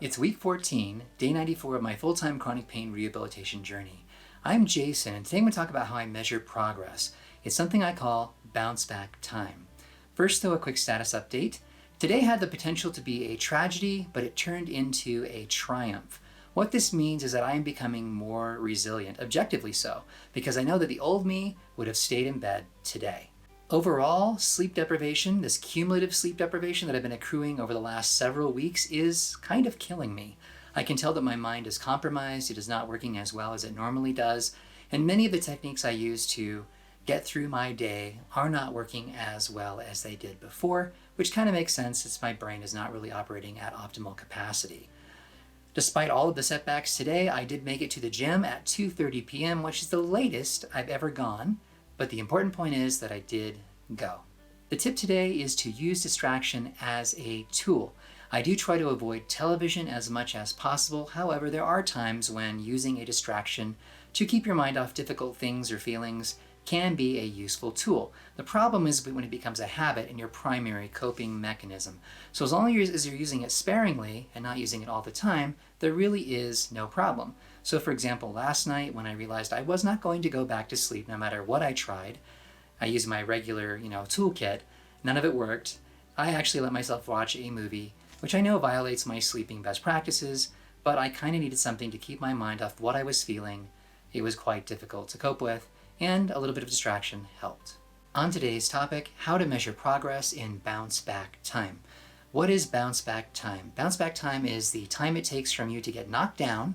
It's week 14, day 94 of my full-time chronic pain rehabilitation journey. I'm Jason, and today I'm going to talk about how I measure progress. It's something I call bounce back time. First, though, a quick status update. Today had the potential to be a tragedy, but it turned into a triumph. What this means is that I am becoming more resilient, objectively so, because I know that the old me would have stayed in bed today. Overall, sleep deprivation, this cumulative sleep deprivation that I've been accruing over the last several weeks, is kind of killing me. I can tell that my mind is compromised, it is not working as well as it normally does, and many of the techniques I use to get through my day are not working as well as they did before, which kind of makes sense since my brain is not really operating at optimal capacity. Despite all of the setbacks today, I did make it to the gym at 2:30 p.m., which is the latest I've ever gone. But the important point is that I did go. The tip today is to use distraction as a tool. I do try to avoid television as much as possible. However, there are times when using a distraction to keep your mind off difficult things or feelings can be a useful tool. The problem is when it becomes a habit and your primary coping mechanism. So as long as you're using it sparingly and not using it all the time, there really is no problem. So for example, last night when I realized I was not going to go back to sleep no matter what I tried, I used my regular, toolkit, none of it worked. I actually let myself watch a movie, which I know violates my sleeping best practices, but I kind of needed something to keep my mind off what I was feeling. It was quite difficult to cope with, and a little bit of distraction helped. On today's topic, how to measure progress in bounce back time. What is bounce back time? Bounce back time is the time it takes from you to get knocked down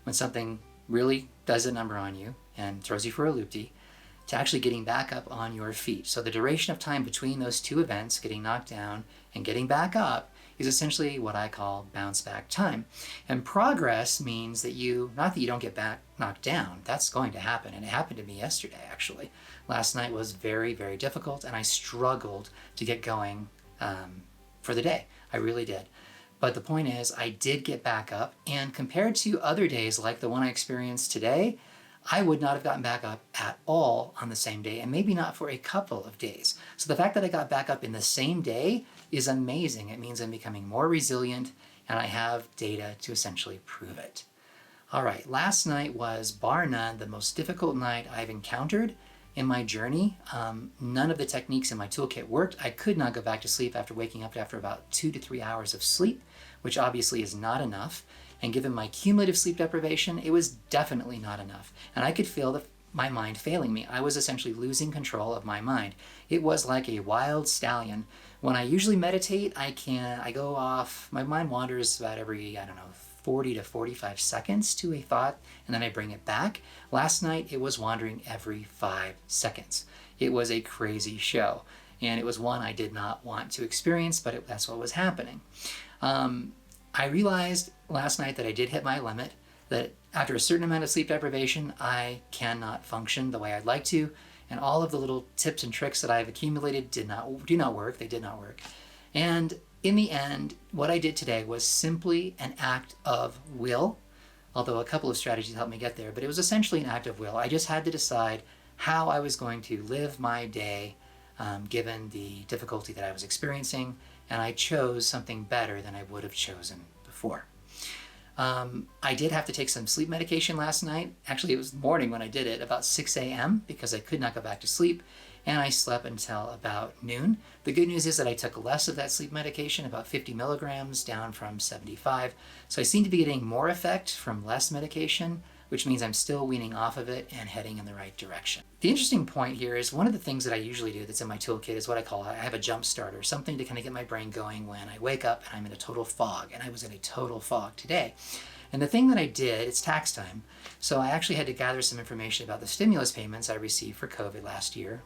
when something really does a number on you and throws you for a loop-de, to actually getting back up on your feet. So the duration of time between those two events, getting knocked down and getting back up, is essentially what I call bounce back time. And progress means that not that you don't get back knocked down, that's going to happen. And it happened to me yesterday, actually. Last night was very, very difficult, and I struggled to get going for the day. I really did. But the point is, I did get back up, and compared to other days like the one I experienced today, I would not have gotten back up at all on the same day, and maybe not for a couple of days. So the fact that I got back up in the same day is amazing. It means I'm becoming more resilient, and I have data to essentially prove it. All right, last night was, bar none, the most difficult night I've encountered in my journey. None of the techniques in my toolkit worked. I could not go back to sleep after waking up after about 2 to 3 hours of sleep, which obviously is not enough. And given my cumulative sleep deprivation, it was definitely not enough. And I could feel my mind failing me. I was essentially losing control of my mind. It was like a wild stallion. When I usually meditate, I go off, my mind wanders about every, 40 to 45 seconds to a thought, and then I bring it back. Last night, it was wandering every 5 seconds. It was a crazy show, and it was one I did not want to experience, but that's what was happening. I realized last night that I did hit my limit, that after a certain amount of sleep deprivation, I cannot function the way I'd like to, and all of the little tips and tricks that I've accumulated do not work. They did not work. And in the end, what I did today was simply an act of will, although a couple of strategies helped me get there, but it was essentially an act of will. I just had to decide how I was going to live my day given the difficulty that I was experiencing, and I chose something better than I would have chosen before. I did have to take some sleep medication last night. Actually, it was morning when I did it, about 6 a.m., because I could not go back to sleep, and I slept until about noon. The good news is that I took less of that sleep medication, about 50 milligrams, down from 75. So I seem to be getting more effect from less medication, which means I'm still weaning off of it and heading in the right direction. The interesting point here is one of the things that I usually do that's in my toolkit is what I have a jump starter, something to kind of get my brain going when I wake up and I'm in a total fog, and I was in a total fog today. And the thing that I did, it's tax time, so I actually had to gather some information about the stimulus payments I received for COVID last year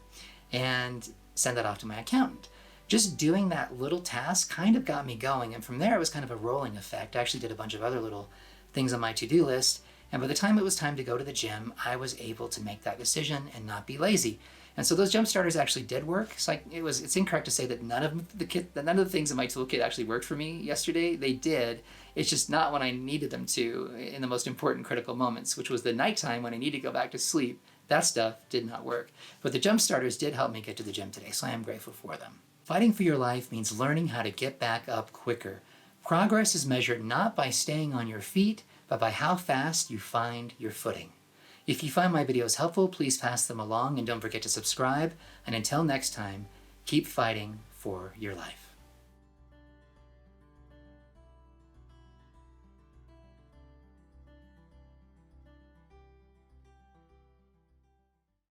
and send that off to my accountant. Just doing that little task kind of got me going, and from there it was kind of a rolling effect. I actually did a bunch of other little things on my to-do list, and by the time it was time to go to the gym, I was able to make that decision and not be lazy. And so those jump starters actually did work. It's incorrect to say that none of the things in my toolkit actually worked for me yesterday. They did. It's just not when I needed them to in the most important critical moments, which was the nighttime when I needed to go back to sleep. That stuff did not work. But the jump starters did help me get to the gym today, so I am grateful for them. Fighting for your life means learning how to get back up quicker. Progress is measured not by staying on your feet, but by how fast you find your footing. If you find my videos helpful, please pass them along and don't forget to subscribe. And until next time, keep fighting for your life.